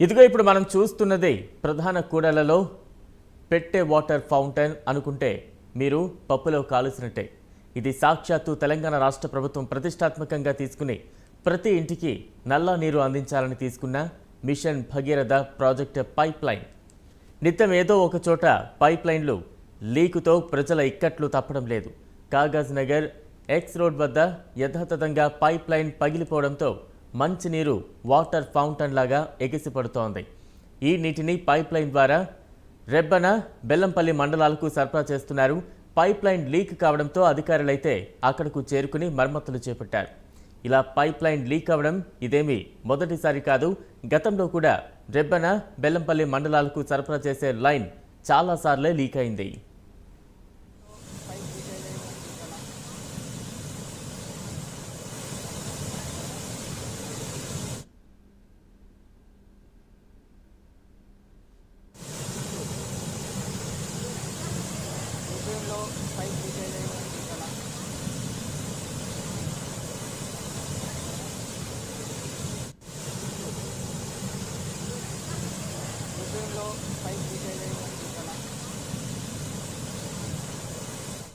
ఇదిగో ఇప్పుడు మనం చూస్తున్నది ప్రధాన కూడలలో పెట్టే వాటర్ ఫౌంటైన్ అనుకుంటే మీరు పప్పులో కాలుసినట్టే. ఇది సాక్షాత్తు తెలంగాణ రాష్ట్ర ప్రభుత్వం ప్రతిష్టాత్మకంగా తీసుకుని ప్రతి ఇంటికి నల్ల నీరు అందించాలని తీసుకున్న mission Bhagiratha project pipeline. నిత్యం ఏదో ఒక చోట పైప్ లైన్లు లీకుతో ప్రజల ఇక్కట్లు తప్పడం లేదు. కాగజ్ నగర్ ఎక్స్ రోడ్ వద్ద యథాతథంగా పైప్ లైన్ పగిలిపోవడంతో మంచినీరు వాటర్ ఫౌంటైన్ లాగా ఎగిసిపడుతోంది. ఈ నీటిని పైప్ లైన్ ద్వారా రెబ్బన, బెల్లంపల్లి మండలాలకు సరఫరా చేస్తున్నారు. పైప్ లైన్ లీక్ కావడంతో అధికారులైతే అక్కడకు చేరుకుని మరమ్మతులు చేపట్టారు. ఇలా పైప్ లైన్ లీక్ అవ్వడం ఇదేమీ మొదటిసారి కాదు. గతంలో కూడా రెబ్బన, బెల్లంపల్లి మండలాలకు సరఫరా చేసే లైన్ చాలాసార్లే లీక్ అయింది. Pipe leak